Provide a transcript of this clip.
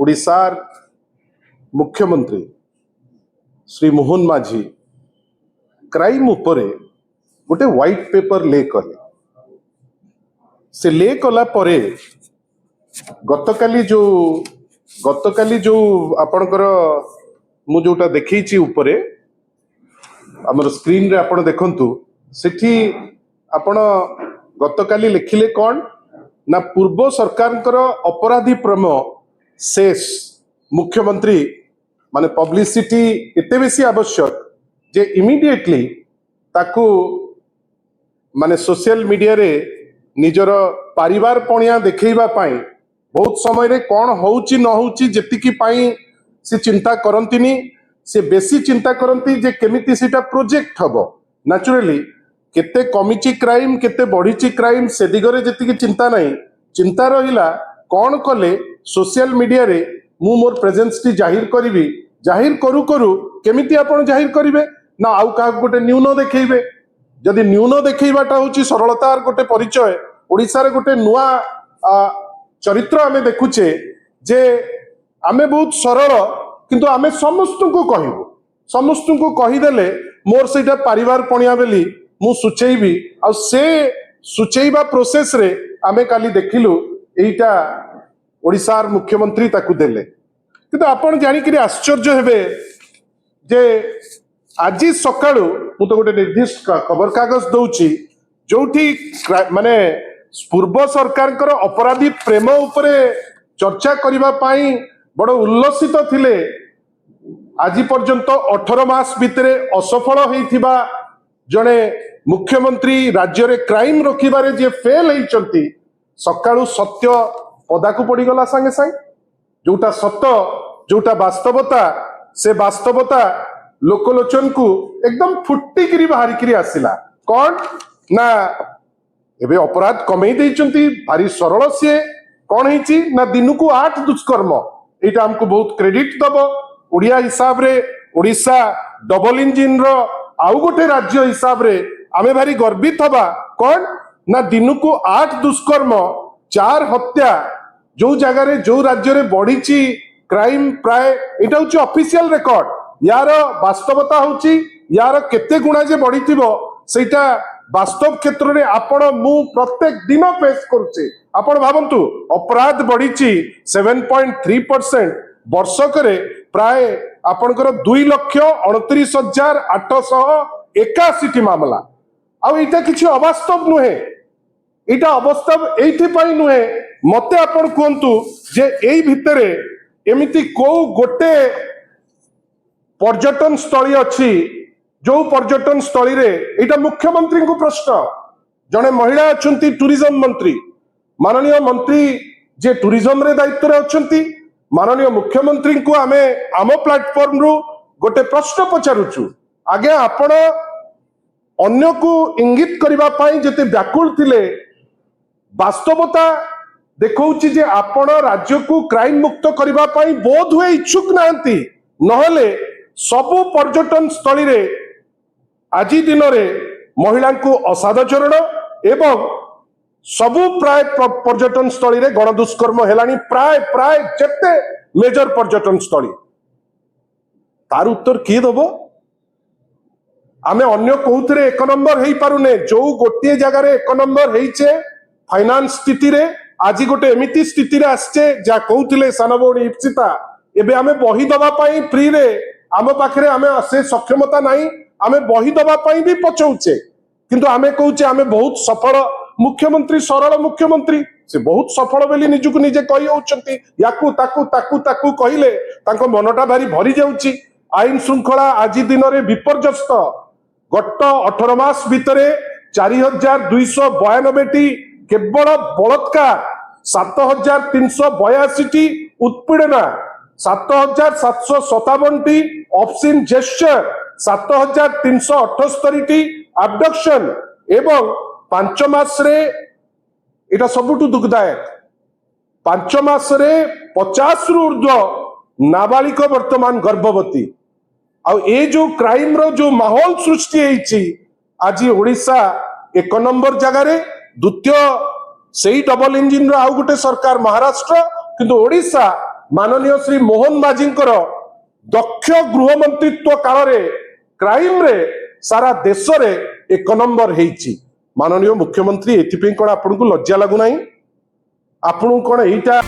ओडिशार मुख्यमंत्री श्री मोहन माझी क्राइम उपरे गोटे व्हाइट पेपर ले कले से ले कला परे गतकाली जो आपणकर मु जोटा देखी उपरे आमर स्क्रीन रे आपण देखंतु सेठी आपण गतकाली लिखिले कौन ना पूर्व सरकार अपराधी प्रेम शेष मुख्यमंत्री माने पब्लिसिटी एते बेसी आवश्यक जे इमिडिएटली ताकू माने सोशल मीडिया रे निजर परिवार पणिया देखैबा पाई बहुत समय रे कौन होउची न होउची जेतिकी पाई से चिंता करंतिनी से बेसी चिंता करंती जे केमिति सेटा प्रोजेक्ट हबो नेचुरली केते कमिची क्राइम केते बढ़ीची क्राइम से दिगरे जेतिकी चिंता नहीं चिंता रहिला कौन कले सोशल मीडिया रे मु मोर प्रेजेंस टी जाहिर करिवि जाहिर करू करू केमिति आपण जाहिर करिवे ना आउ का गोटे न्यून देखैबे जदि न्यून देखैबाटा होची सरलतार गोटे परिचय ओडिसा रे गोटे नुआ चरित्र आमे देखुचे जे आमे बहुत सरल किंतु आमे समस्त को कहबो समस्त को कहिदेले मोर सेटा परिवार पणिया बेली मु सुचेइबी आ से सुचेइबा प्रोसेस रे आमे काली देखिलु एइटा ओडिसार मुख्यमंत्री ताकू देले किंतु आपण जानि कि आश्चर्य हेबे जे आज सकाळु मु तो गोटे निर्दिष्ट खबर कागज दउची जोठी माने पूर्व सरकार अपराधी प्रेम उपरे चर्चा करिबा पाई बड़ उल्लसित थिले आज पर्यंत 18 मास भितरे असफल होइथिबा जणे मुख्यमंत्री राज्य रे क्राइम रोकिबारे जे फेल होइचंती सकाळु सत्य पदाकू पड़ी गला संगे संगे जोटा सत्य जोटा वास्तवता से वास्तवता लोकलोचन को एकदम फुटिकी बाहरिकी आसला कौन ना एबे अपराध कमई देइचंती भारी सरल सी कौन है ना दिन को 8 दुष्कर्म यहाँ हमको बहुत क्रेडिट दब ओडिया हिसाब रे ओडिशा डबल इंजिन रो आउ गोटे राज्य हिसाब रे आमे भारी गर्वित हवा कौन ना दिन को 8 दुष्कर्म 4 हत्या जो जगह रे जो राज्य रे बढ़ी क्राइम प्राय एटा होची ऑफिशियल रिकॉर्ड यार वास्तवता होची यार केते गुणा जे बढ़ी थिबो सेटा वास्तव क्षेत्र रे आपण मु प्रत्येक दिन फेस करूचे आपण भाबंतु अपराध बढ़ी 7.3% वर्षक रे प्राय आपनकर 2,29,881 मामला आ एटा किछि अवास्तव नुहे एटा अवास्तव एइथि पई नुहे मते आपण कहंतु जे एई भितरे एमिति को गोटे पर्यटन स्थली अच्छी जो पर्यटन स्थली रे एटा मुख्यमंत्री को प्रश्न जने महिला अछंती टूरिज्म मंत्री माननीय मंत्री जे टूरिज्म रे दायित्व रे अछंती माननीय मुख्यमंत्री को आमे आम प्लेटफॉर्म रु गोटे प्रश्न पचारुछु आगे आपण अन्य को इंगित करबा पाई जते व्याकुल थिले वास्तवता देखौछि जे आपण राज्य को क्राइम मुक्त करबा पाई बोध हुए इच्छुक नांती नहले सबु पर्यटन स्थली रे आज दिन रे महिला को असादाचरण एवं सबु प्राय पर्यटन स्थली रे गण दुष्कर्म हेलानी प्राय प्राय जेते मेजर पर्यटन स्थली तार उत्तर किए दबो आमे अन्य कोउथरे एक नंबर हेई पारुने जो गोटे जगह रे एक नंबर हेइचे फाइनान्स स्थिति रे आज गोटे एमिति स्थिति रे आछे जा कहउथिले सानबोणी इप्सिता एबे आमे बही दबा पाई फ्री रे आम पाखरे आमे से सक्षमता नाही आमे बही दबा पाई भी पचौचे किंतु आमे कहउचे आमे बहुत सफल मुख्यमंत्री सरल मुख्यमंत्री से बहुत सफल बेली निजुक निजे कहि होउचंती याकू ताकू ताकू ताकू कहिले तांको मनटा भारी भरी जाउची आईन श्रृंखला आज दिन रे विपर्यस्त गत 18 मास भितरे 4,292 टी केवल बलात्कार 7,382 टी उत्पीड़ना 7,757 टी ऑब्सीन जेस्चर 7,378 टी अबडक्शन एवं 5 मास रे एटा सबुठु दुखदायक 5 मास रे 50 रु ऊर्ध्व नाबालिक वर्तमान गर्भवती आ ए जो क्राइम रो जो माहौल सृष्टि हेछि आज ओडिशा 1 नंबर जगह रे द्वितीय सेही डबल इंजिन रो आउ गोटे सरकार महाराष्ट्र किंतु ओडिशा माननीय श्री मोहन माझींकर दक्ष गृहमंत्रित्व काल रे क्राइम रे सारा देश रे 1 नंबर हेइची। माननीय मुख्यमंत्री एथिपई कोन आपन को लज्जा लागु नाही? आपन कोन एटा